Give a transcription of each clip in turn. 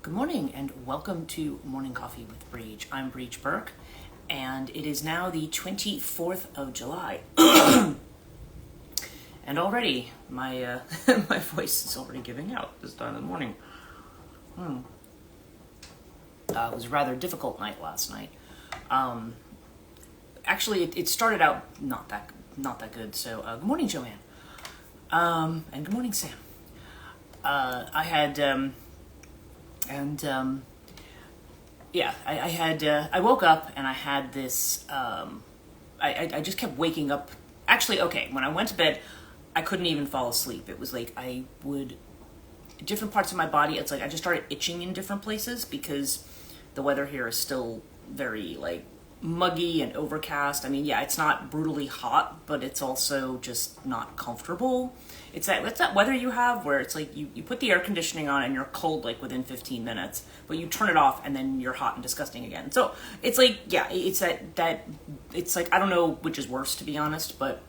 Good morning and welcome to Morning Coffee with Brigid. I'm Brigid Burke and it is now the 24th of July. And already my my voice is already giving out this time in the morning. It was a rather difficult night last night. Actually, it started out not that good. So good morning, Joanne, and good morning, Sam. I woke up and I had this, I just kept waking up. Actually, okay, when I went to bed, I couldn't even fall asleep. It was like different parts of my body, it's like I just started itching in different places because the weather here is still very like muggy and overcast. I mean, yeah, it's not brutally hot, but it's also just not comfortable. It's that weather you have where it's like you put the air conditioning on and you're cold like within 15 minutes, but you turn it off and then you're hot and disgusting again. So it's like, yeah, it's that it's like, I don't know which is worse, to be honest, but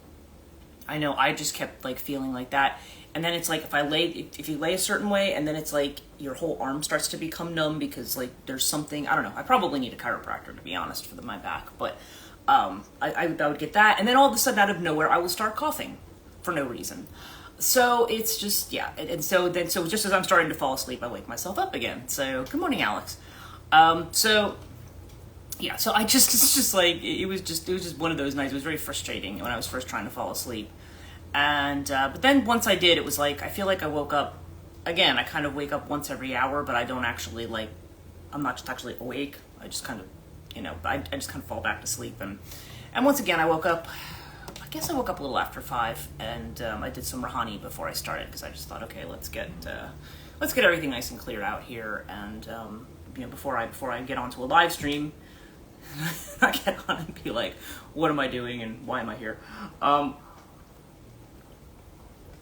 I know I just kept like feeling like that. And then it's like if you lay a certain way, and then it's like your whole arm starts to become numb because like there's something, I don't know. I probably need a chiropractor, to be honest, for my back. But I would get that, and then all of a sudden out of nowhere I will start coughing for no reason. So it's just, yeah. And so just as I'm starting to fall asleep, I wake myself up again. So good morning, Alex. So yeah. So it's just like it was just one of those nights. It was very frustrating when I was first trying to fall asleep. And but then once I did, it was like I feel like I woke up again. I kind of wake up once every hour, but I don't actually I'm not just actually awake. I just kind of, I just kind of fall back to sleep. And once again, I woke up. I guess I woke up a little after 5, and I did some Rahani before I started because I just thought, okay, let's get everything nice and cleared out here, and before I get onto a live stream, I get on and be like, what am I doing and why am I here?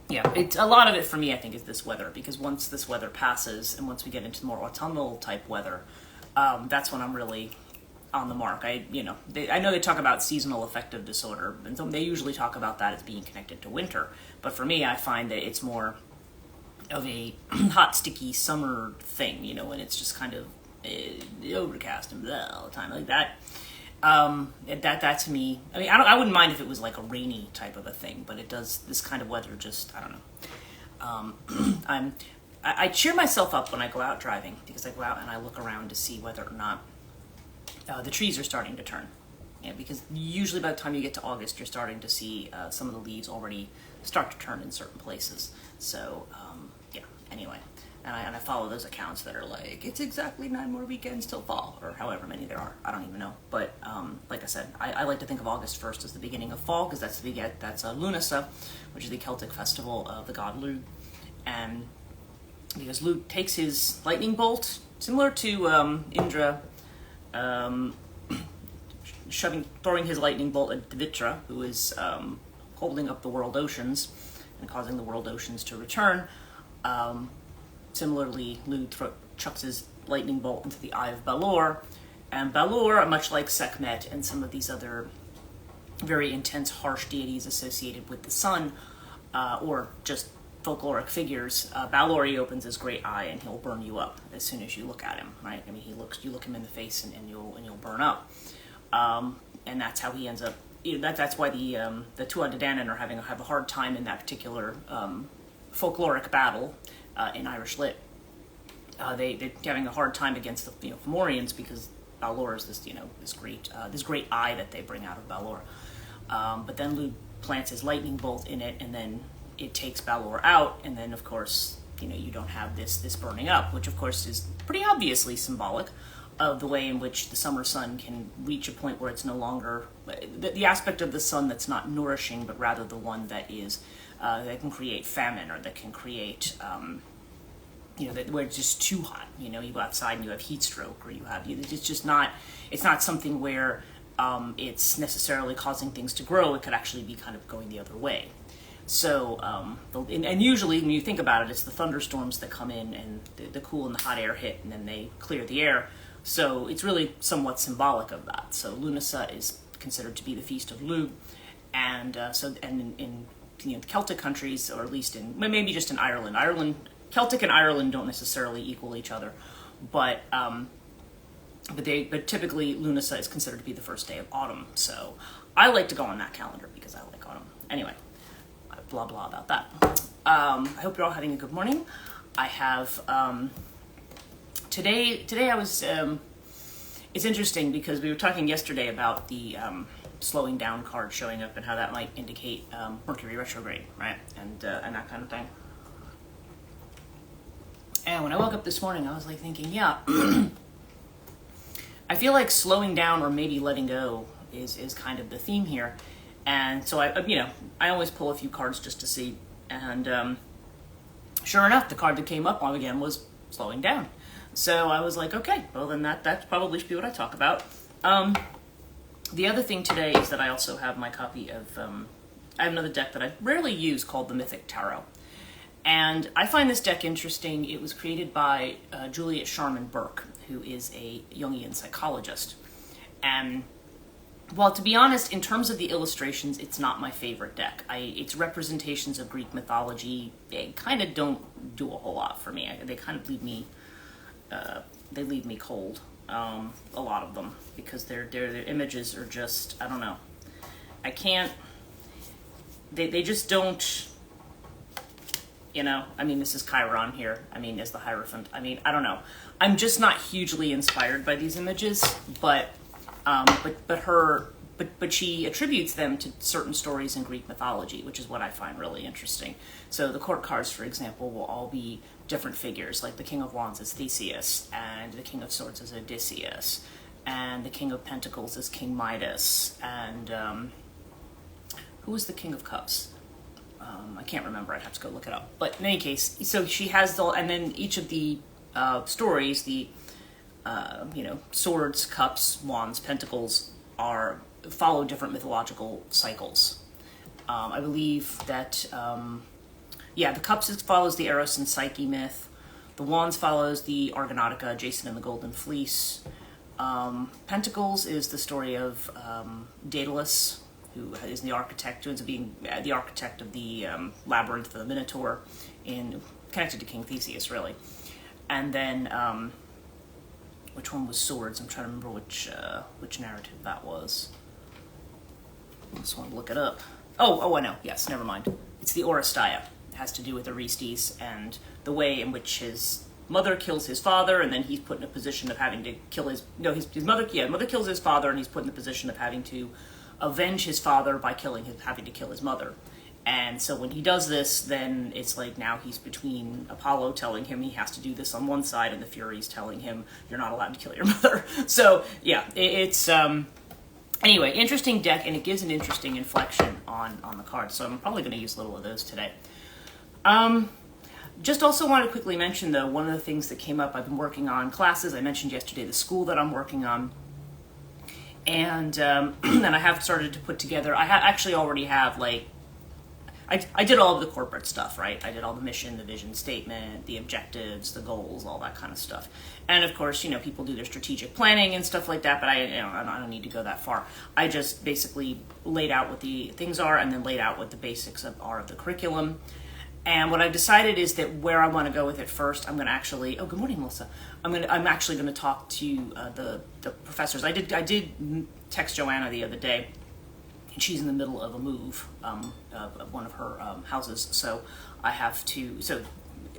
Yeah, it's a lot of it for me, I think, is this weather, because once this weather passes and once we get into more autumnal type weather, that's when I'm really on the mark. I know they talk about seasonal affective disorder, and so they usually talk about that as being connected to winter. But for me, I find that it's more of a hot, sticky summer thing, and it's just kind of overcast and blah all the time like that. That to me, I mean, I wouldn't mind if it was like a rainy type of a thing, but it does, this kind of weather just, I don't know. I cheer myself up when I go out driving, because I go out and I look around to see whether or not the trees are starting to turn. Yeah, because usually by the time you get to August, you're starting to see some of the leaves already start to turn in certain places. So, yeah, anyway. And I follow those accounts that are like, it's exactly 9 more weekends till fall, or however many there are. I don't even know. But like I said, I like to think of August 1st as the beginning of fall, because that's Lunasa, which is the Celtic festival of the god Lugh. And because Lugh takes his lightning bolt, similar to Indra, throwing his lightning bolt at Vitra, who is holding up the world oceans and causing the world oceans to return. Similarly, Lugh chucks his lightning bolt into the eye of Balor, and Balor, much like Sekhmet and some of these other very intense, harsh deities associated with the sun, or just folkloric figures, Balor, he opens his great eye and he'll burn you up as soon as you look at him, right? I mean, you look him in the face and you'll burn up, and that's how he ends up. That's why the Tuatha Dé Danann have a hard time in that particular folkloric battle. In Irish lit, they're having a hard time against the Fomorians, because Balor is this great eye that they bring out of Balor. But then Lugh plants his lightning bolt in it, and then it takes Balor out, and then of course you don't have this burning up, which of course is pretty obviously symbolic of the way in which the summer sun can reach a point where it's no longer the aspect of the sun that's not nourishing, but rather the one that is that can create famine, or that can create where it's just too hot. You go outside and you have heat stroke, or it's not something where it's necessarily causing things to grow. It could actually be kind of going the other way. So and usually when you think about it, it's the thunderstorms that come in and the cool and the hot air hit, and then they clear the air. So it's really somewhat symbolic of that. So Lunasa is considered to be the feast of Lugh, and in Celtic countries, or at least maybe just in Ireland. Celtic and Ireland don't necessarily equal each other, But typically Lunasa is considered to be the first day of autumn. So I like to go on that calendar because I like autumn. Anyway, blah blah about that. I hope you're all having a good morning. I have today I was it's interesting because we were talking yesterday about the slowing down card showing up and how that might indicate Mercury retrograde, right? And that kind of thing. And when I woke up this morning, I was like thinking, yeah, I feel like slowing down or maybe letting go is kind of the theme here. And so I always pull a few cards just to see. And sure enough, the card that came up on again was slowing down. So I was like, okay, well then that probably should be what I talk about. The other thing today is that I also have my copy of, I have another deck that I rarely use called the Mythic Tarot. And I find this deck interesting. It was created by Juliet Sharman Burke, who is a Jungian psychologist. And well, to be honest, in terms of the illustrations, it's not my favorite deck. Its representations of Greek mythology, they kind of don't do a whole lot for me. They kind of leave me cold. A lot of them, because their images are just, I don't know. I can't. They just don't. I mean, this is Chiron here. I mean, as the Hierophant. I mean, I don't know. I'm just not hugely inspired by these images, but she attributes them to certain stories in Greek mythology, which is what I find really interesting. So the court cards, for example, will all be different figures, like the King of Wands is Theseus, and the King of Swords is Odysseus, and the King of Pentacles is King Midas, and who was the King of Cups? I can't remember. I'd have to go look it up. But in any case, so she has and then each of the stories, the swords, cups, wands, pentacles, follow different mythological cycles. I believe that the cups follows the Eros and Psyche myth. The wands follows the Argonautica, Jason and the Golden Fleece. Pentacles is the story of Daedalus, who is the architect, who ends up being the architect of the labyrinth for the Minotaur, connected to King Theseus, really. And then, which one was swords? I'm trying to remember which narrative that was. I just want to look it up. Oh, I know. Yes, never mind. It's the Oresteia. It has to do with Orestes and the way in which his mother kills his father, and then he's put in a position of having to kill his mother kills his father, and he's put in the position of having to avenge his father by having to kill his mother. And so when he does this, then it's like now he's between Apollo telling him he has to do this on one side and the Furies telling him you're not allowed to kill your mother. So yeah, it's anyway, interesting deck, and it gives an interesting inflection on the cards. So I'm probably going to use a little of those today. Just also want to quickly mention, though, one of the things that came up, I've been working on classes. I mentioned yesterday the school that I'm working on. And and I have started to put together, actually already have, I did all of the corporate stuff, right? I did all the mission, the vision statement, the objectives, the goals, all that kind of stuff. And of course, people do their strategic planning and stuff like that, but I don't need to go that far. I just basically laid out what the things are and then laid out what the basics are of the curriculum. And what I've decided is that where I want to go with it first, I'm going to actually, good morning, Melissa. I'm actually going to talk to the professors. I did text Joanna the other day, and she's in the middle of a move of one of her houses. So I have to, so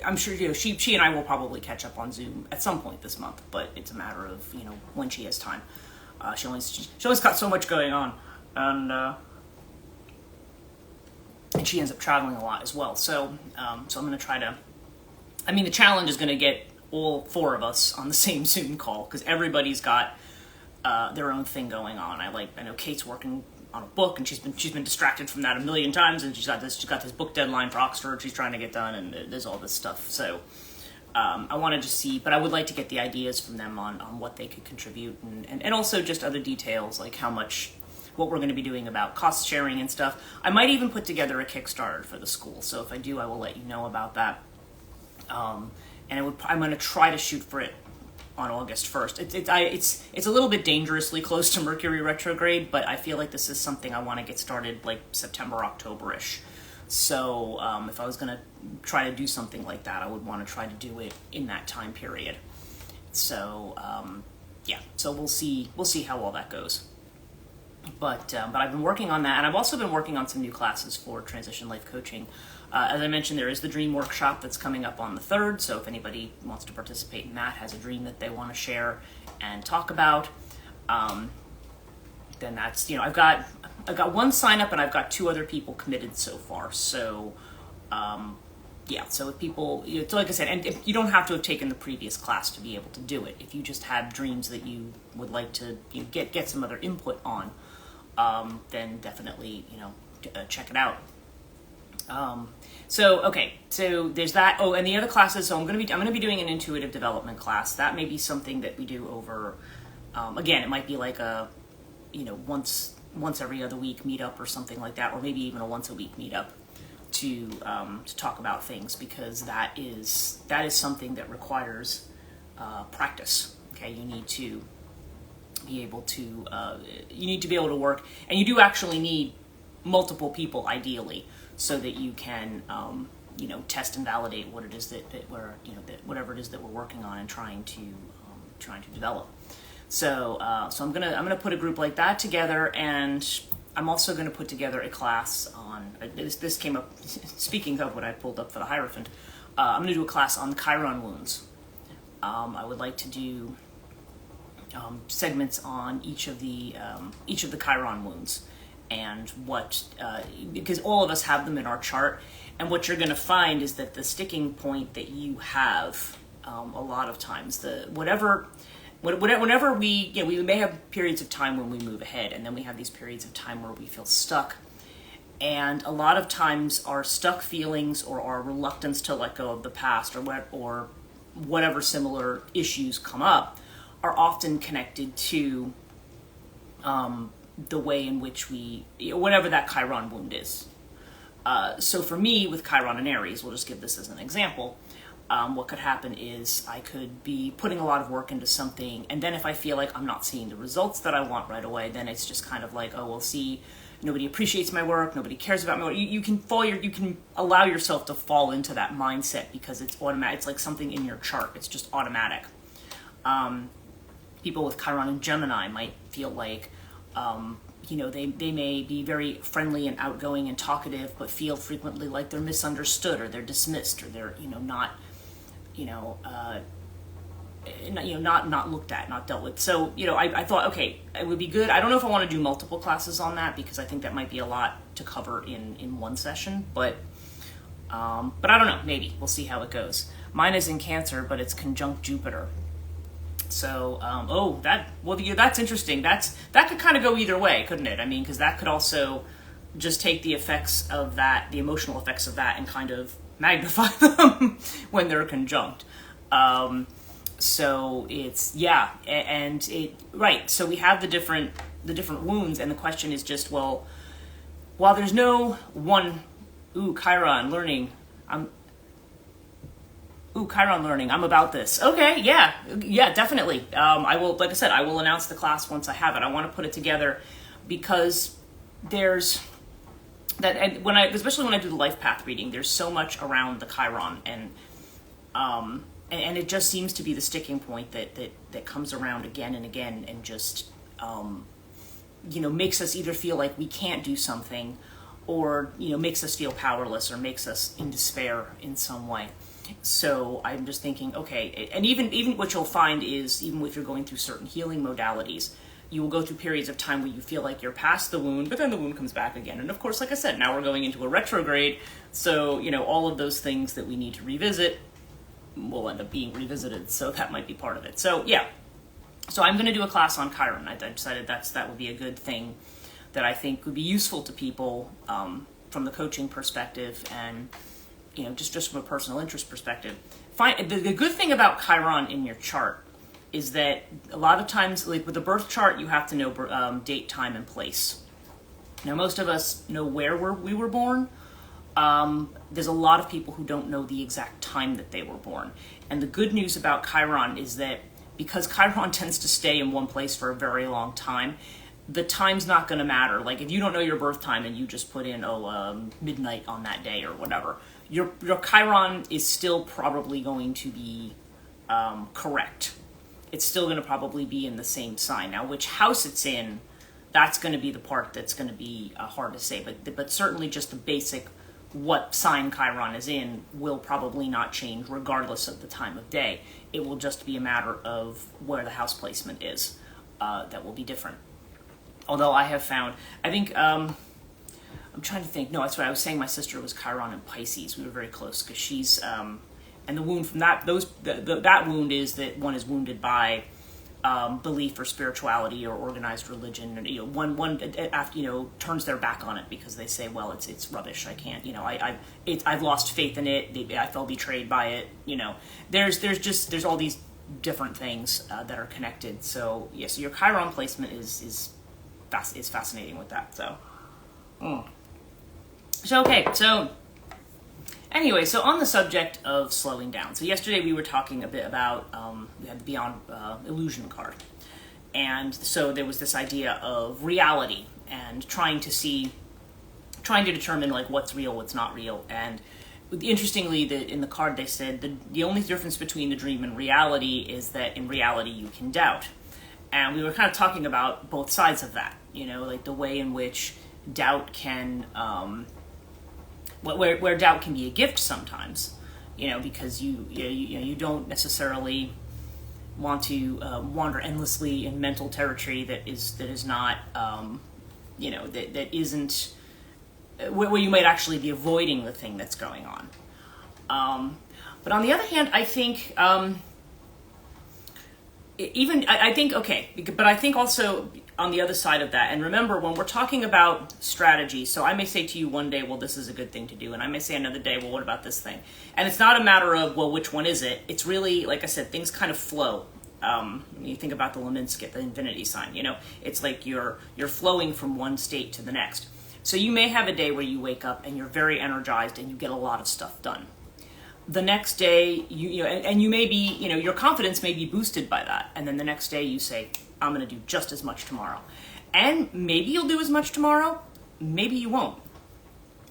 I'm sure, she and I will probably catch up on Zoom at some point this month, but it's a matter of, when she has time. She always got so much going on. And she ends up traveling a lot as well. So I'm going to try to, the challenge is going to get all four of us on the same Zoom call, because everybody's got their own thing going on. I know Kate's working on a book, and she's been distracted from that a million times, and she's got this book deadline for Oxford she's trying to get done, and there's all this stuff. So I wanted to see, but I would like to get the ideas from them on what they could contribute, and also just other details, like what we're going to be doing about cost sharing and stuff. I might even put together a Kickstarter for the school. So if I do, I will let you know about that. And I'm going to try to shoot for it on August 1st. It's a little bit dangerously close to Mercury retrograde, but I feel like this is something I want to get started like September, October-ish. So if I was going to try to do something like that, I would want to try to do it in that time period. So yeah, so we'll see how all that goes. But I've been working on that, and I've also been working on some new classes for transition life coaching. As I mentioned, there is the dream workshop that's coming up on the 3rd, so if anybody wants to participate in that, has a dream that they want to share and talk about, then that's, I've got one sign up and I've got 2 other people committed so far. So yeah, so if people, so like I said, and if you don't have to have taken the previous class to be able to do it. If you just have dreams that you would like to get some other input on, then definitely check it out. So okay, so there's that. Oh, and the other classes. So I'm going to be doing an intuitive development class. That may be something that we do over. Again, it might be like a once every other week meetup or something like that, or maybe even a once a week meetup to talk about things, because that is something that requires practice. Okay, you need to be able to work, and you do actually need multiple people ideally, so that you can test and validate what it is that we're whatever it is that we're working on and trying to develop. So I'm gonna put a group like that together, and I'm also going to put together a class on, this came up, speaking of what I pulled up for the Hierophant, I'm going to do a class on Chiron wounds. I would like to do segments on each of the Chiron wounds, and what, because all of us have them in our chart, and what you're going to find is that the sticking point that you have, a lot of times, whenever we may have periods of time when we move ahead, and then we have these periods of time where we feel stuck. And a lot of times our stuck feelings or our reluctance to let go of the past, or whatever similar issues come up, are often connected to the way in which whatever that Chiron wound is. So for me, with Chiron and Aries, we'll just give this as an example. What could happen is I could be putting a lot of work into something, and then if I feel like I'm not seeing the results that I want right away, then it's just kind of like, oh, well, see, nobody appreciates my work, nobody cares about my work. You can allow yourself to fall into that mindset because it's automatic. It's like something in your chart. It's just automatic. People with Chiron and Gemini might feel like, they may be very friendly and outgoing and talkative, but feel frequently like they're misunderstood, or they're dismissed, or they're not looked at, not dealt with. So, I thought, okay, it would be good. I don't know if I want to do multiple classes on that, because I think that might be a lot to cover in one session, but I don't know, maybe. We'll see how it goes. Mine is in Cancer, but it's conjunct Jupiter. So, that's interesting. That could kind of go either way, couldn't it? I mean, because that could also just take the effects of that, the emotional effects of that, and kind of magnify them when they're conjunct. So it's, yeah, and right. So we have the different wounds, and the question is just, well, while there's no one, Chiron learning, Chiron learning, I'm about this. Okay, yeah, definitely. I will, like I said, I will announce the class once I have it. I want to put it together because there's that, and especially when I do the life path reading, there's so much around the Chiron, and it just seems to be the sticking point that comes around again and again, and just makes us either feel like we can't do something, or makes us feel powerless, or makes us in despair in some way. So I'm just thinking, okay, and even what you'll find is, even if you're going through certain healing modalities, you will go through periods of time where you feel like you're past the wound, but then the wound comes back again. And of course, like I said, now we're going into a retrograde, so all of those things that we need to revisit will end up being revisited, so that might be part of it. So yeah, so I'm going to do a class on Chiron. I decided that would be a good thing that I think would be useful to people from the coaching perspective, and just from a personal interest perspective. The good thing about Chiron in your chart is that a lot of times, like with the birth chart, you have to know date, time, and place. Now, most of us know where we were born. There's a lot of people who don't know the exact time that they were born. And the good news about Chiron is that because Chiron tends to stay in one place for a very long time, the time's not going to matter. Like if you don't know your birth time and you just put in, midnight on that day or whatever, your Chiron is still probably going to be correct. it's still going to probably be in the same sign. Now, which house it's in, that's going to be the part that's going to be hard to say. But certainly just the basic what sign Chiron is in will probably not change regardless of the time of day. It will just be a matter of where the house placement is that will be different. Although I have found, I think, I'm trying to think, no, that's what I was saying, my sister was Chiron in Pisces. We were very close because she's, and the wound from that, that wound is that one is wounded by belief or spirituality or organized religion, and one after turns their back on it because they say, well, it's rubbish. I can't, I've lost faith in it. I felt betrayed by it. There's all these different things that are connected. So yeah, so your Chiron placement is fascinating with that. So, so anyway, so on the subject of slowing down. So yesterday we were talking a bit about, we had the Beyond Illusion card. And so there was this idea of reality and trying to determine like what's real, what's not real. And interestingly, in the card they said the only difference between the dream and reality is that in reality you can doubt. And we were kind of talking about both sides of that, like the way in which doubt can, where doubt can be a gift sometimes, because you don't necessarily want to wander endlessly in mental territory that is not, that isn't where you might actually be avoiding the thing that's going on. But on the other hand, I think but I think also on the other side of that, and remember when we're talking about strategy, so I may say to you one day, well, this is a good thing to do, and I may say another day, well, what about this thing? And it's not a matter of, well, which one is it? It's really, like I said, things kind of flow. You think about the Leminskit, the infinity sign, it's like you're flowing from one state to the next. So you may have a day where you wake up and you're very energized and you get a lot of stuff done. The next day, and you may be, your confidence may be boosted by that. And then the next day you say, I'm going to do just as much tomorrow. And maybe you'll do as much tomorrow, maybe you won't.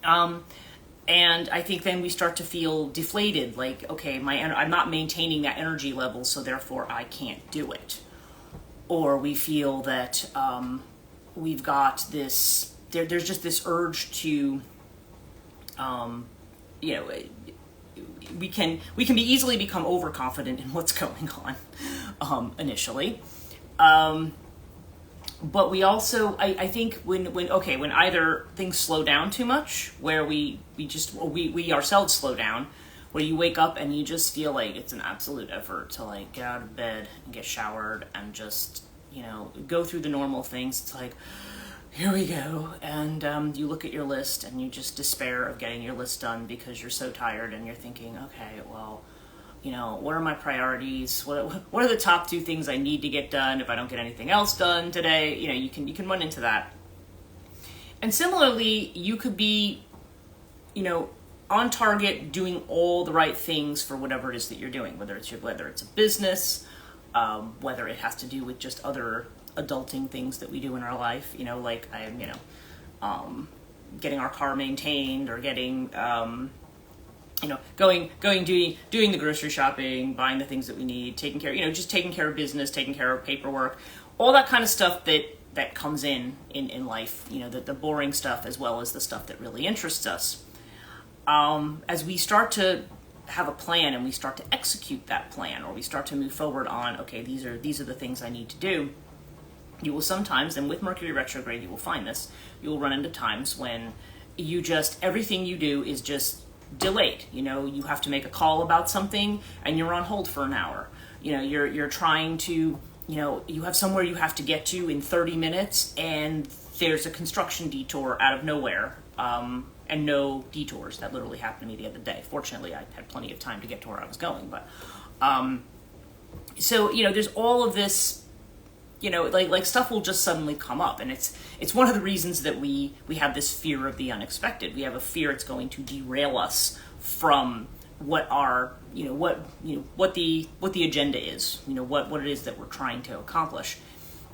And I think then we start to feel deflated, like, okay, I'm not maintaining that energy level, so therefore I can't do it. Or we feel that we've got this, there's just this urge to, we can be easily become overconfident in what's going on initially. But we also, I think when either things slow down too much, where we ourselves slow down, where you wake up and you just feel like it's an absolute effort to like get out of bed and get showered and just, go through the normal things. It's like, here we go. And you look at your list and you just despair of getting your list done because you're so tired and you're thinking, okay, well, what are my priorities? What are the top 2 things I need to get done if I don't get anything else done today? You can run into that. And similarly, you could be, on target doing all the right things for whatever it is that you're doing, whether it's a business, whether it has to do with just other adulting things that we do in our life, like getting our car maintained or getting, doing the grocery shopping, buying the things that we need, taking care, just taking care of business, taking care of paperwork, all that kind of stuff that comes in life, the boring stuff as well as the stuff that really interests us. As we start to have a plan and we start to execute that plan, or we start to move forward on, okay, these are the things I need to do, you will sometimes, and with Mercury retrograde you will find this, you will run into times when everything you do is just delayed. You have to make a call about something and you're on hold for an hour. You're trying to, you have somewhere you have to get to in 30 minutes and there's a construction detour out of nowhere, and no detours. That literally happened to me the other day. Fortunately, I had plenty of time to get to where I was going, but so there's all of this, like stuff will just suddenly come up, and it's one of the reasons that we have this fear of the unexpected. We have a fear it's going to derail us from what our what the agenda is, what it is that we're trying to accomplish.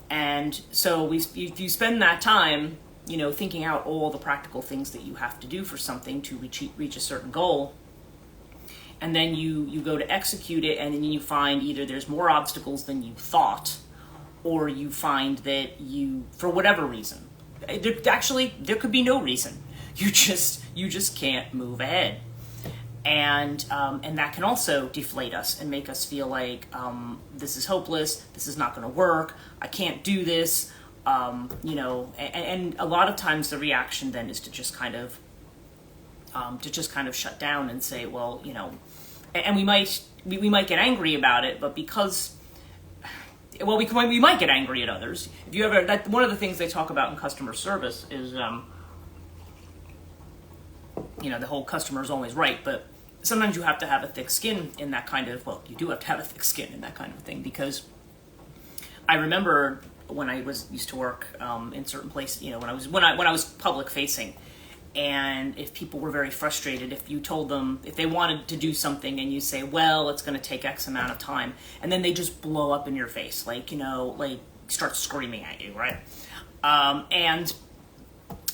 And so you spend that time thinking out all the practical things that you have to do for something to reach a certain goal. and then you go to execute it, and then you find either there's more obstacles than you thought, or you find that you, for whatever reason, there could be no reason. You just can't move ahead. And that can also deflate us and make us feel like this is hopeless, this is not going to work, I can't do this, and a lot of times the reaction then is to just kind of shut down and say, well, and we might get angry about it, but because, well, we might get angry at others. If you ever, that one of the things they talk about in customer service is, the whole customer is always right, but sometimes you have to have a thick skin in that kind of, well, you do have to have a thick skin in that kind of thing, because I remember when I used to work in certain places, when I was public facing, and if people were very frustrated, if you told them, if they wanted to do something and you say, well, it's going to take X amount of time, and then they just blow up in your face, like start screaming at you, right? And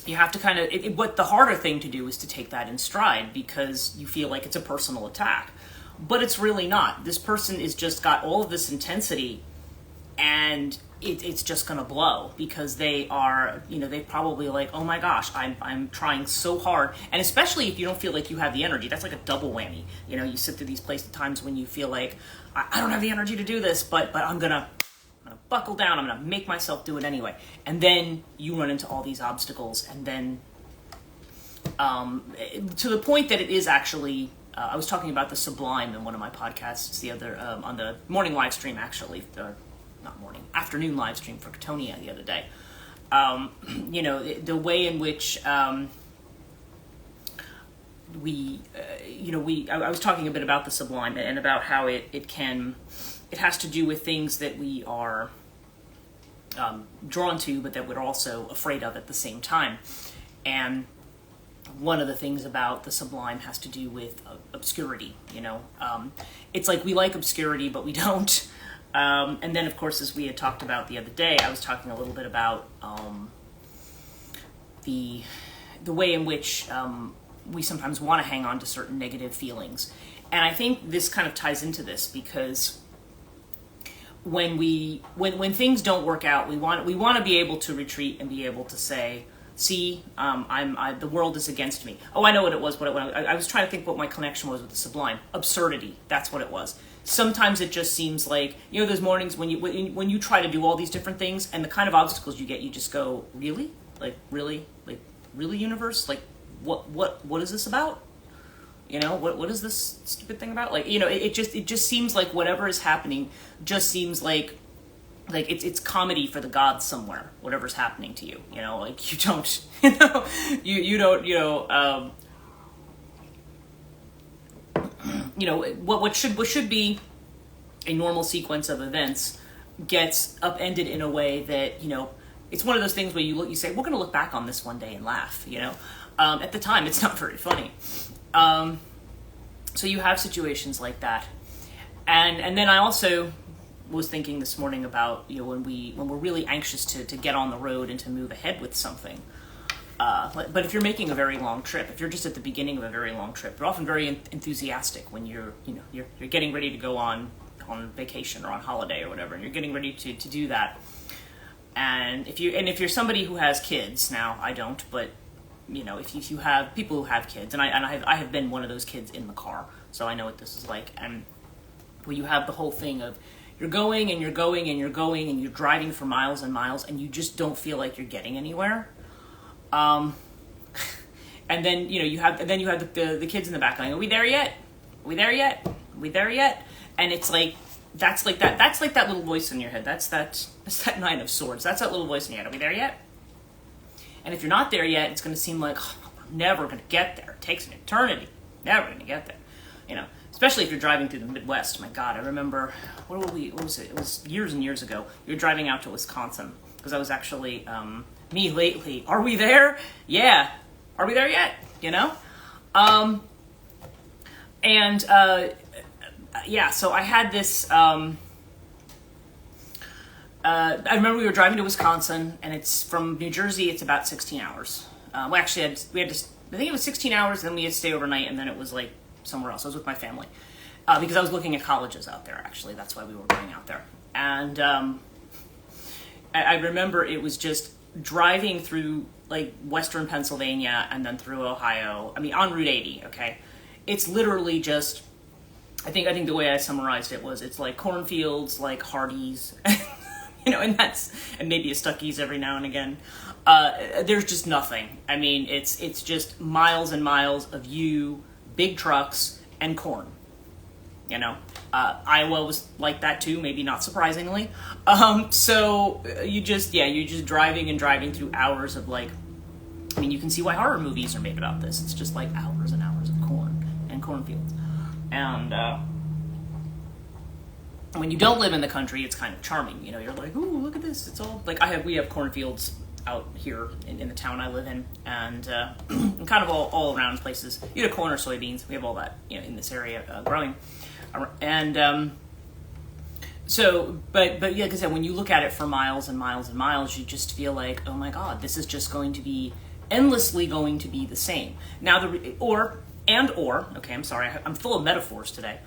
you have to kind of, what the harder thing to do is to take that in stride, because you feel like it's a personal attack. But it's really not. This person is just got all of this intensity, and it's just going to blow, because they are, they probably like, oh my gosh, I'm trying so hard. And especially if you don't feel like you have the energy, that's like a double whammy. You sit through these times when you feel like, I don't have the energy to do this, but I'm going to buckle down, I'm going to make myself do it anyway. And then you run into all these obstacles, and then to the point that it is actually, I was talking about the sublime in one of my podcasts the other, on the morning live stream, actually, afternoon live stream for Katonia the other day. The way in which I was talking a bit about the sublime, and about how it has to do with things that we are drawn to, but that we're also afraid of at the same time. And one of the things about the sublime has to do with obscurity. It's like we like obscurity, but we don't. And then, of course, as we had talked about the other day, I was talking a little bit about the way in which we sometimes want to hang on to certain negative feelings. And I think this kind of ties into this, because when things don't work out, we want to be able to retreat and be able to say, see, the world is against me. Oh, I know what it was. I was trying to think what my connection was with the sublime. Absurdity. That's what it was. Sometimes it just seems like, those mornings when you try to do all these different things, and the kind of obstacles you get, you just go, really? Really, universe? What is this about? What is this stupid thing about? It just seems like whatever is happening just seems like it's comedy for the gods somewhere, whatever's happening to you. You don't, you don't, what should be a normal sequence of events gets upended in a way that, it's one of those things where you say, we're going to look back on this one day and laugh, at the time it's not very funny. So you have situations like that. And then I also was thinking this morning about, when we're really anxious to get on the road and to move ahead with something. But if you're making a very long trip, if you're just at the beginning of a very long trip, you're often very enthusiastic when you're getting ready to go on vacation or on holiday or whatever, and you're getting ready to do that. And if you're somebody who has kids, now I don't, but if you have people who have kids, and I have been one of those kids in the car, so I know what this is like. And where you have the whole thing of you're going and you're going and you're going and you're driving for miles and miles, and you just don't feel like you're getting anywhere. And then you have the kids in the back going, "Are we there yet? Are we there yet? Are we there yet?" And it's like that's like that little voice in your head. That's that Nine of Swords. That's that little voice in your head. Are we there yet? And if you're not there yet, it's going to seem like, we're never going to get there. It takes an eternity. Never going to get there. Especially if you're driving through the Midwest. My God, I remember, what was it? It was years and years ago. You're driving out to Wisconsin, because I was actually, me lately. Are we there? Yeah. Are we there yet? So I had this, I remember we were driving to Wisconsin, and it's from New Jersey. It's about 16 hours. We had to, I think it was 16 hours, then we had to stay overnight, and then it was like somewhere else. I was with my family because I was looking at colleges out there. Actually, that's why we were going out there. And I remember it was just driving through like Western Pennsylvania and then through Ohio. I mean, on Route 80. Okay, it's literally just. I think the way I summarized it was it's like cornfields, like Hardee's, and maybe a Stuckey's every now and again. There's just nothing. I mean, it's just miles and miles of big trucks, and corn. Iowa was like that too, maybe not surprisingly. So you're just driving and driving through hours of like, I mean, you can see why horror movies are made about this. It's just like hours and hours of corn and cornfields. And when you don't live in the country, it's kind of charming. You're like, ooh, look at this. It's all like we have cornfields out here in the town I live in, and kind of all around places. Corn or soybeans. We have all that in this area growing. And so, but yeah, like I said, when you look at it for miles and miles and miles, you just feel like, oh my God, this is just going to be endlessly going to be the same. Now okay, I'm sorry, I'm full of metaphors today.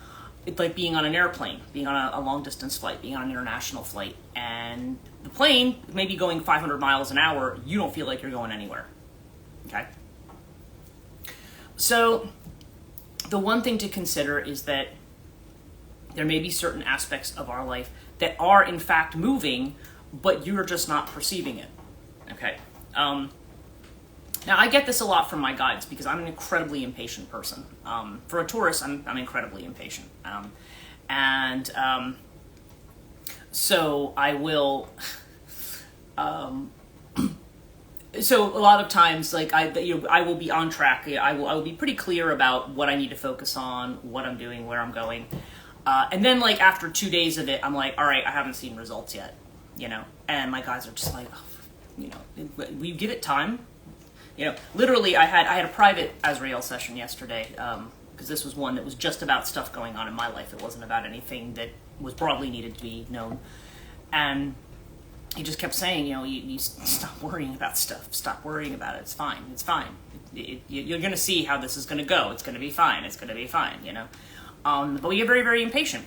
It's like being on an airplane, being on a long distance flight, being on an international flight, and the plane may be going 500 miles an hour. You don't feel like you're going anywhere. Okay. So the one thing to consider is that there may be certain aspects of our life that are in fact moving, but you're just not perceiving it. Okay. Now, I get this a lot from my guides because I'm an incredibly impatient person. For a tourist, I'm incredibly impatient. So I will... so a lot of times, like I will be on track. I will be pretty clear about what I need to focus on, what I'm doing, where I'm going. And then, like, after 2 days of it, I'm like, all right, I haven't seen results yet, And my guys are just like, will you give it time? Literally, I had a private Azrael session yesterday, because this was one that was just about stuff going on in my life. It wasn't about anything that was broadly needed to be known. And he just kept saying, you stop worrying about stuff. Stop worrying about it. It's fine. It's fine. You're going to see how this is going to go. It's going to be fine. It's going to be fine, But we get very, very impatient.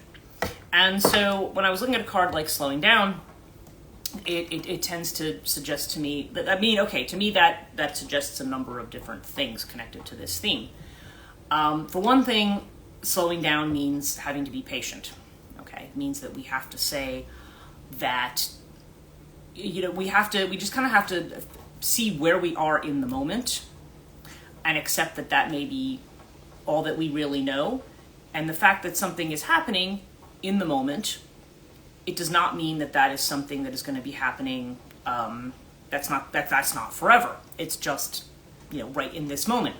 And so when I was looking at a card like slowing down, it tends to suggest to me that suggests a number of different things connected to this theme. For one thing, slowing down means having to be patient. Okay, it means that we have to say that we just kind of have to see where we are in the moment and accept that may be all that we really know. And the fact that something is happening in the moment, it does not mean that is something that is going to be happening. That's not forever. It's just, right in this moment.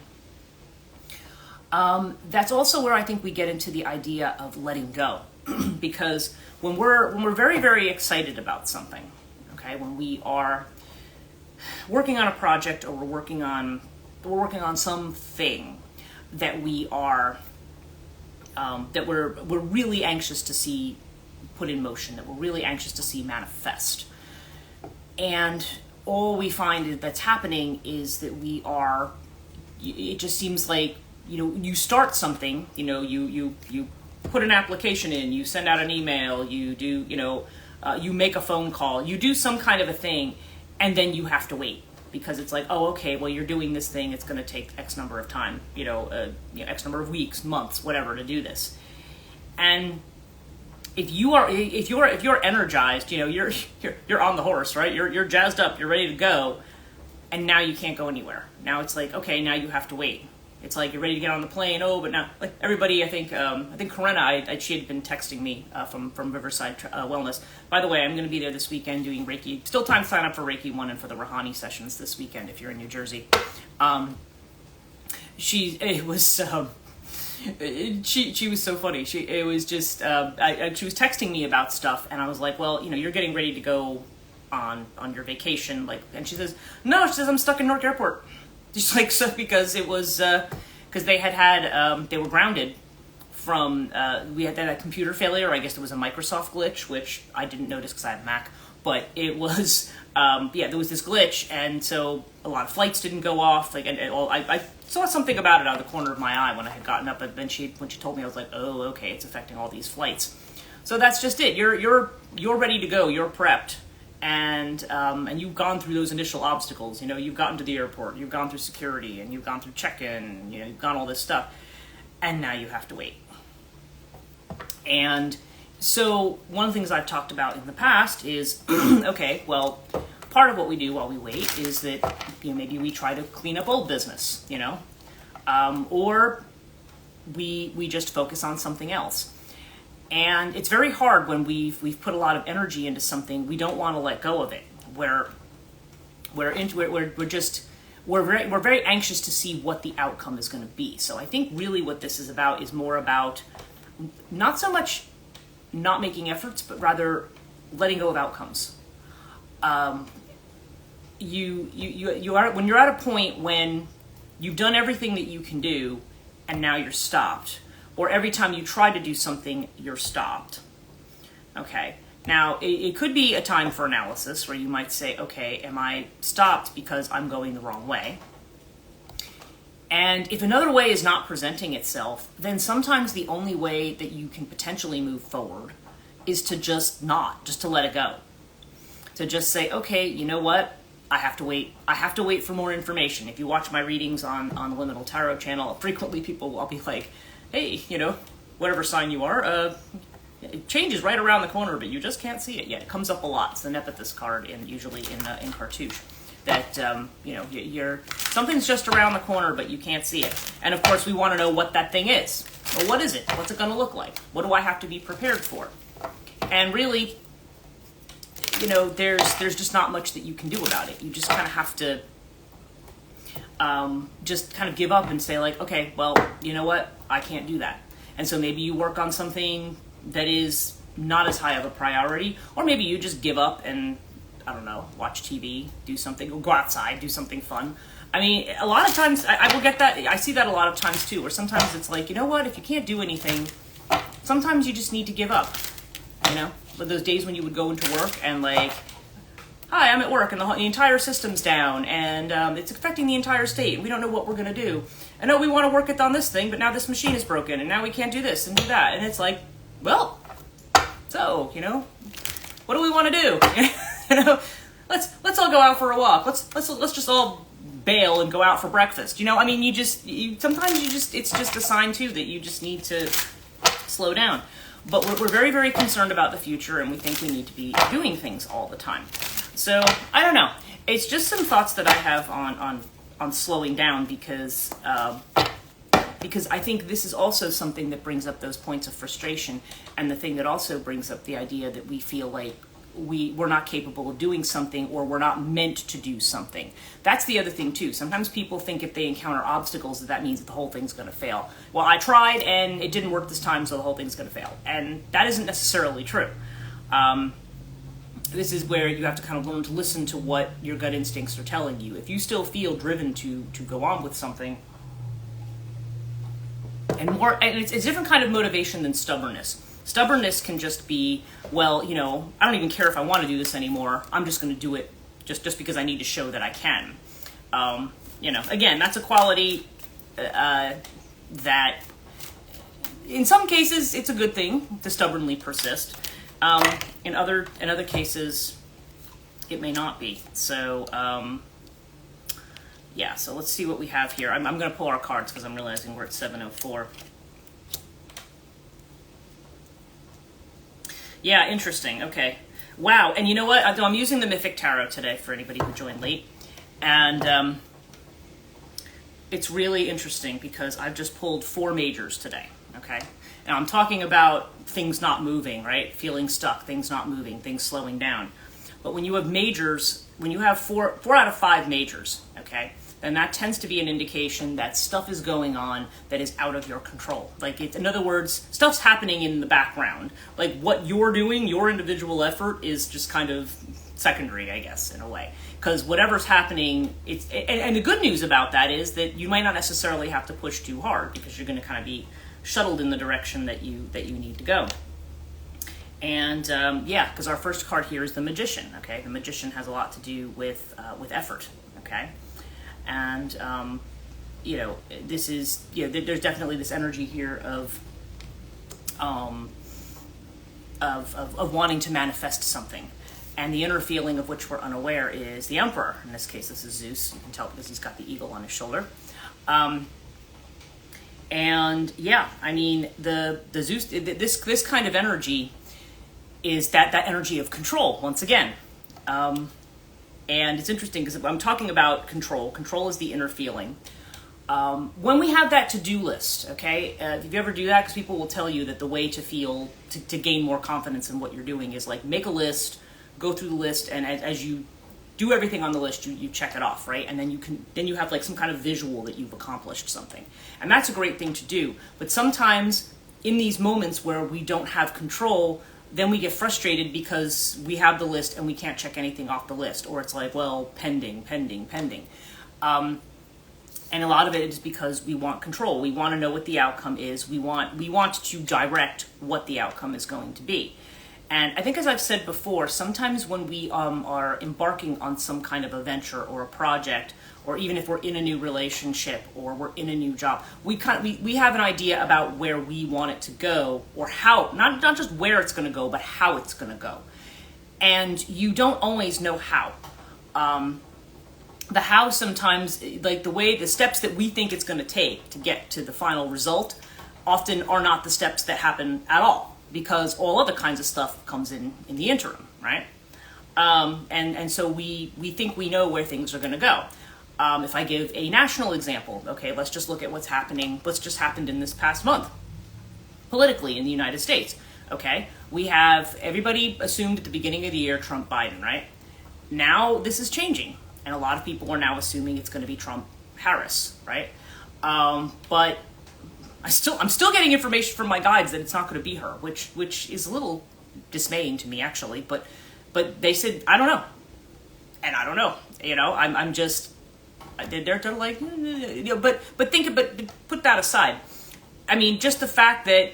That's also where I think we get into the idea of letting go, because when we're very, very excited about something, okay, when we are working on a project or we're working on something that we are that we're really anxious to see put in motion, that we're really anxious to see manifest. And all we find that's happening is that it just seems like, you start something, you put an application in, you send out an email, you do, you make a phone call, you do some kind of a thing, and then you have to wait. Because it's like, oh, okay, well, you're doing this thing, it's going to take X number of time, X number of weeks, months, whatever, to do this. And if you're energized, you're on the horse, right? You're jazzed up, you're ready to go, and now you can't go anywhere. Now it's like, okay, now you have to wait. It's like you're ready to get on the plane. Oh, but now, like everybody, I think Corinna, she had been texting me from Riverside Wellness. By the way, I'm going to be there this weekend doing Reiki. Still time to sign up for Reiki 1 and for the Rahani sessions this weekend if you're in New Jersey. She was so funny. She was texting me about stuff, and I was like, well, you're getting ready to go on your vacation, like, and she says, no, I'm stuck in Newark Airport. Just like, so, because it was, because they were grounded from, we had that computer failure. I guess it was a Microsoft glitch, which I didn't notice because I have a Mac. But it was, there was this glitch, and so a lot of flights didn't go off. Like, I saw something about it out of the corner of my eye when I had gotten up, and then when she told me, I was like, oh, okay, it's affecting all these flights. So that's just it. You're ready to go. You're prepped, and you've gone through those initial obstacles. You know, you've gotten to the airport, you've gone through security, and you've gone through check-in. You know, you've gone all this stuff, and now you have to wait. And so one of the things I've talked about in the past is, okay, well, part of what we do while we wait is that, you know, maybe we try to clean up old business, you know, or we just focus on something else. And it's very hard when we've put a lot of energy into something, we don't want to let go of it. We're very anxious to see what the outcome is going to be. So I think really what this is about is more about not so much not making efforts, but rather letting go of outcomes. You are, when you're at a point when you've done everything that you can do and now you're stopped, or every time you try to do something, you're stopped. Okay, now it could be a time for analysis where you might say, okay, am I stopped because I'm going the wrong way? And if another way is not presenting itself, then sometimes the only way that you can potentially move forward is to just to let it go. To just say, okay, you know what? I have to wait. I have to wait for more information. If you watch my readings on the Liminal Tarot channel, frequently I'll be like, hey, you know, whatever sign you are, change is right around the corner, but you just can't see it yet. It comes up a lot. It's the Nephthys card, usually in Cartouche. That, you know, something's just around the corner, but you can't see it. And of course, we want to know what that thing is. Well, what is it? What's it going to look like? What do I have to be prepared for? And really, you know, there's just not much that you can do about it. You just kind of have to just kind of give up and say, like, okay, well, you know what? I can't do that. And so maybe you work on something that is not as high of a priority, or maybe you just give up and, I don't know, watch TV, do something, or go outside, do something fun. I mean, a lot of times, I will get that, I see that a lot of times too, where sometimes it's like, you know what, if you can't do anything, sometimes you just need to give up, you know? But those days when you would go into work and like, hi, I'm at work and the entire system's down and it's affecting the entire state and we don't know what we're gonna do. And no, we wanna work on this thing, but now this machine is broken and now we can't do this and do that. And it's like, well, so, you know, what do we wanna do? You know, let's all go out for a walk. Let's just all bail and go out for breakfast. You know, I mean, sometimes it's just a sign too that you just need to slow down. But we're very, very concerned about the future, and we think we need to be doing things all the time. So I don't know. It's just some thoughts that I have on slowing down because I think this is also something that brings up those points of frustration, and the thing that also brings up the idea that we feel like we're not capable of doing something, or we're not meant to do something. That's the other thing too. Sometimes people think if they encounter obstacles that means that the whole thing's going to fail. Well, I tried and it didn't work this time, so the whole thing's going to fail. And that isn't necessarily true. This is where you have to kind of learn to listen to what your gut instincts are telling you. If you still feel driven to go on with something, and it's a different kind of motivation than stubbornness. Stubbornness can just be, well, you know, I don't even care if I want to do this anymore. I'm just going to do it just because I need to show that I can. You know, again, that's a quality that in some cases it's a good thing to stubbornly persist. In other cases, it may not be. So, yeah, so let's see what we have here. I'm going to pull our cards because I'm realizing we're at 7:04. Yeah, interesting. Okay. Wow. And you know what? I'm using the Mythic Tarot today for anybody who joined late. And it's really interesting because I've just pulled 4 majors today. Okay. And I'm talking about things not moving, right? Feeling stuck, things not moving, things slowing down. But when you have majors, when you have 4 out of 5 majors, okay, then that tends to be an indication that stuff is going on that is out of your control. Like, in other words, stuff's happening in the background. Like, what you're doing, your individual effort, is just kind of secondary, I guess, in a way. Because whatever's happening, and the good news about that is that you might not necessarily have to push too hard because you're going to kind of be shuttled in the direction that you need to go. And yeah, because our first card here is the Magician. Okay, the Magician has a lot to do with effort. Okay, and you know, this is, you know, there's definitely this energy here of wanting to manifest something. And the inner feeling of which we're unaware is the Emperor. In this case, this is Zeus. You can tell because he's got the eagle on his shoulder. And yeah, I mean, the Zeus, this kind of energy is that energy of control, once again. And it's interesting because I'm talking about control. Control is the inner feeling. When we have that to-do list, okay, if you ever do that, because people will tell you that the way to feel, to gain more confidence in what you're doing is like make a list, go through the list, and as you do everything on the list, you check it off, right? And then you have like some kind of visual that you've accomplished something. And that's a great thing to do. But sometimes in these moments where we don't have control, then we get frustrated because we have the list and we can't check anything off the list. Or it's like, well, pending. And a lot of it is because we want control. We want to know what the outcome is. We want to direct what the outcome is going to be. And I think, as I've said before, sometimes when we are embarking on some kind of a venture or a project, or even if we're in a new relationship or we're in a new job, we have an idea about where we want it to go, or how, not just where it's going to go, but how it's going to go. And you don't always know how. The how sometimes, like the steps that we think it's going to take to get to the final result often are not the steps that happen at all, because all other kinds of stuff comes in the interim, right? And so we think we know where things are going to go. If I give a national example, okay, let's just look at what's just happened in this past month, politically in the United States, okay? We have, everybody assumed at the beginning of the year, Trump-Biden, right? Now this is changing, and a lot of people are now assuming it's going to be Trump-Harris, right? But I'm still getting information from my guides that it's not going to be her, which is a little dismaying to me, actually. But they said, I don't know, and I don't know. You know, I'm just, they're like, you know, but put that aside. I mean, just the fact that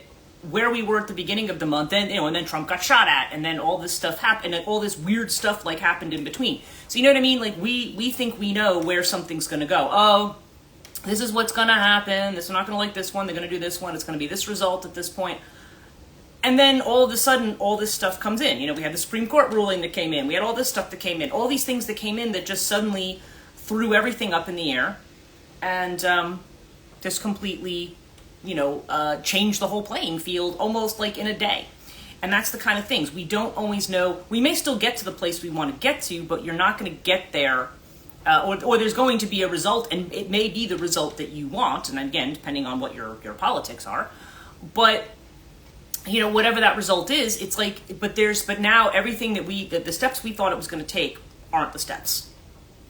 where we were at the beginning of the month, and then Trump got shot at, and then all this stuff happened, and all this weird stuff like happened in between. So you know what I mean? Like we think we know where something's going to go. Oh, this is what's going to happen. They're not going to like this one. They're going to do this one. It's going to be this result at this point. And then all of a sudden, all this stuff comes in. You know, we had the Supreme Court ruling that came in. We had all this stuff that came in. All these things that came in that just suddenly threw everything up in the air and just completely, changed the whole playing field almost like in a day. And that's the kind of things. We don't always know. We may still get to the place we want to get to, but you're not going to get there. Or there's going to be a result, and it may be the result that you want, and again, depending on what your politics are. But, whatever that result is, it's like, but now everything that the steps we thought it was going to take aren't the steps.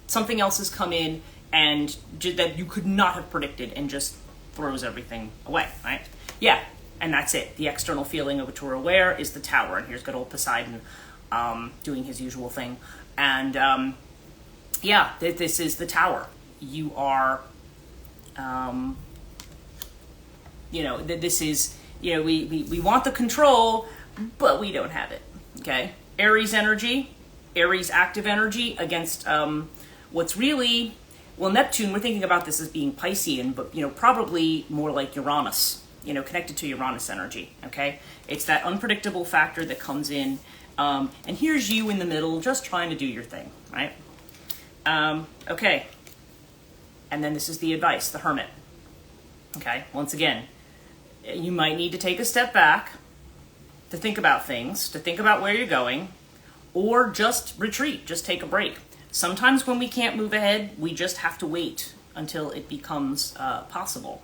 Something else has come in and that you could not have predicted and just throws everything away, right? Yeah, and that's it. The external feeling of which we're aware is the Tower, and here's good old Poseidon doing his usual thing. And, yeah, this is the Tower. You are, this is, we want the control, but we don't have it, okay? Aries energy, Aries active energy against what's really, well, Neptune, we're thinking about this as being Piscean, but, probably more like Uranus, connected to Uranus energy, okay? It's that unpredictable factor that comes in, and here's you in the middle just trying to do your thing, right? Okay. And then this is the advice, the Hermit. Okay, once again, you might need to take a step back to think about things, to think about where you're going, or just retreat, just take a break. Sometimes when we can't move ahead, we just have to wait until it becomes possible.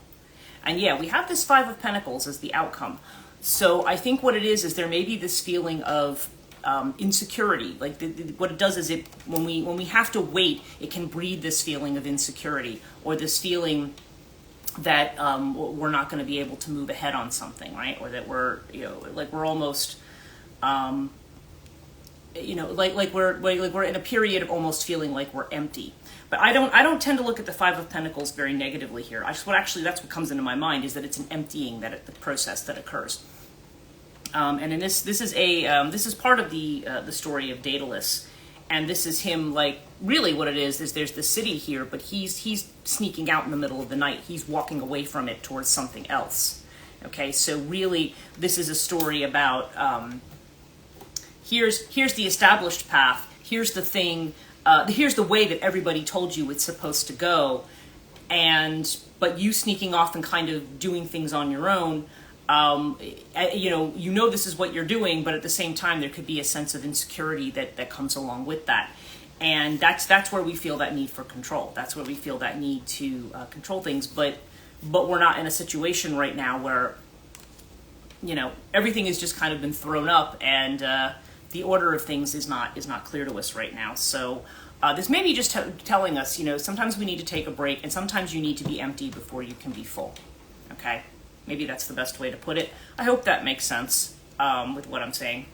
And yeah, we have this Five of Pentacles as the outcome. So I think what it is there may be this feeling of insecurity. Like what it does is when we have to wait, it can breed this feeling of insecurity, or this feeling that we're not going to be able to move ahead on something, right? Or that we're we're almost you know, like we're in a period of almost feeling like we're empty. But I don't tend to look at the Five of Pentacles very negatively here. That's what comes into my mind, is that it's an emptying, the process that occurs. And in this is part of the story of Daedalus, and this is him, like, really what it is there's the city here, but he's sneaking out in the middle of the night. He's walking away from it towards something else. Okay, so really this is a story about here's the established path. Here's the thing. Here's the way that everybody told you it's supposed to go, but you sneaking off and kind of doing things on your own. You know this is what you're doing, but at the same time there could be a sense of insecurity that comes along with that, and that's where we feel that need for control. That's where we feel that need to control things, but we're not in a situation right now where, you know, everything has just kind of been thrown up, and the order of things is not clear to us right now. So this may be just telling us, you know, sometimes we need to take a break, and sometimes you need to be empty before you can be full. Okay, maybe that's the best way to put it. I hope that makes sense with what I'm saying.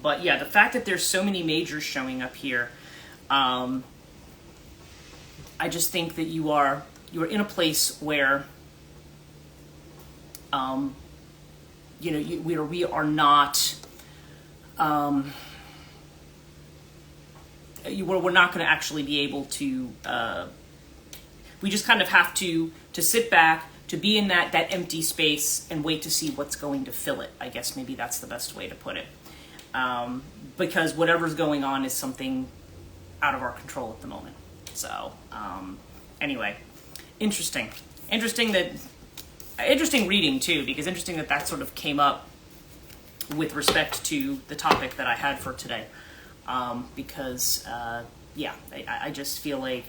But yeah, the fact that there's so many majors showing up here, I just think that you're in a place where, you know, we are not. We're not going to actually be able to. We just kind of have to sit back, to be in that empty space and wait to see what's going to fill it. I guess maybe that's the best way to put it. Because whatever's going on is something out of our control at the moment. So anyway, interesting reading too, because interesting that sort of came up with respect to the topic that I had for today. Because yeah, I just feel like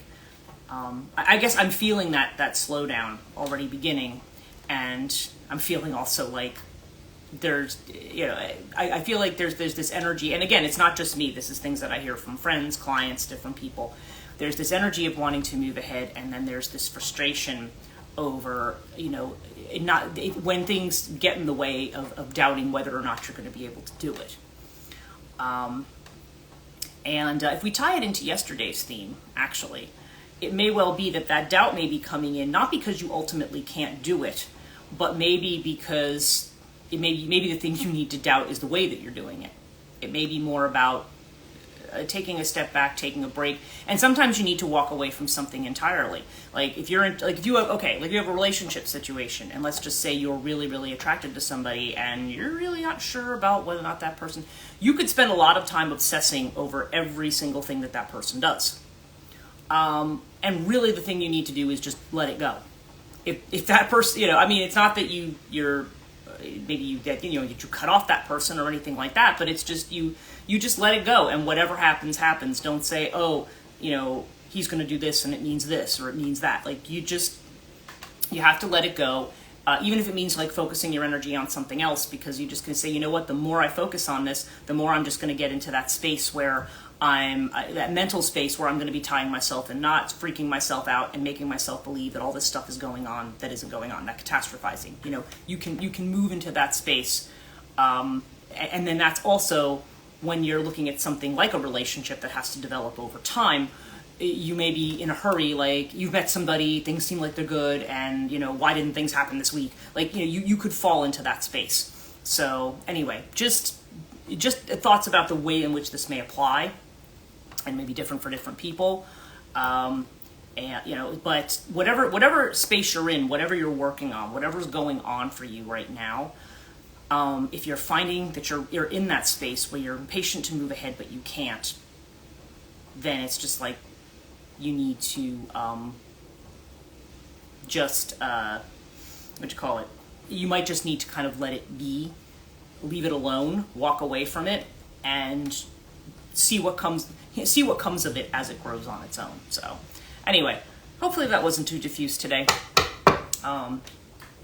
I guess I'm feeling that slowdown already beginning, and I'm feeling also like there's, you know, I feel like there's this energy, and again, it's not just me. This is things that I hear from friends, clients, different people. There's this energy of wanting to move ahead, and then there's this frustration over, you know, when things get in the way of doubting whether or not you're going to be able to do it. And if we tie it into yesterday's theme, actually, it may well be that doubt may be coming in, not because you ultimately can't do it, but maybe because maybe the thing you need to doubt is the way that you're doing it. It may be more about taking a step back, taking a break, and sometimes you need to walk away from something entirely. Like if you have a relationship situation, and let's just say you're really, really attracted to somebody, and you're really not sure about whether or not that person. You could spend a lot of time obsessing over every single thing that person does, and really the thing you need to do is just let it go. If that person, you know, I mean, it's not that you're maybe you cut off that person or anything like that, but it's just you just let it go, and whatever happens. Don't say, oh, you know, he's going to do this and it means this or it means that. Like you have to let it go, even if it means like focusing your energy on something else, because you just can say, you know what, the more I focus on this, the more I'm just going to get into that space where that mental space where I'm going to be tying myself and not freaking myself out and making myself believe that all this stuff is going on that isn't going on, that catastrophizing. You know, you can move into that space, and then that's also when you're looking at something like a relationship that has to develop over time. You may be in a hurry, like you've met somebody, things seem like they're good, and you know, why didn't things happen this week? Like, you know, you could fall into that space. So anyway, just thoughts about the way in which this may apply, and maybe different for different people. And you know, but whatever space you're in, whatever you're working on, whatever's going on for you right now, if you're finding that you're in that space where you're impatient to move ahead but you can't, then it's just like you need to you might just need to kind of let it be, leave it alone, walk away from it, and see what comes of it as it grows on its own. So anyway, hopefully that wasn't too diffuse today.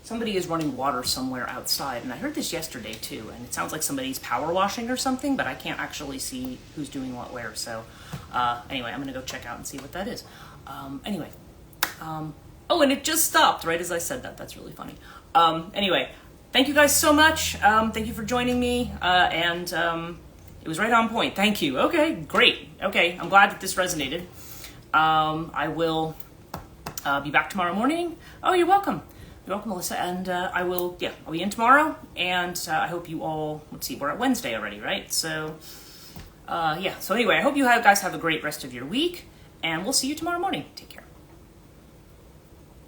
Somebody is running water somewhere outside, and I heard this yesterday too, and it sounds like somebody's power washing or something, but I can't actually see who's doing what where. So anyway, I'm gonna go check out and see what that is. Oh, and it just stopped right as I said that. That's really funny. Anyway, thank you guys so much. Thank you for joining me, and It was right on point. Thank you. Okay, great. Okay, I'm glad that this resonated. I will be back tomorrow morning. Oh, you're welcome. You're welcome, Melissa. And I'll be in tomorrow. And I hope you all, let's see, we're at Wednesday already, right? So, So anyway, I hope you guys have a great rest of your week. And we'll see you tomorrow morning. Take care.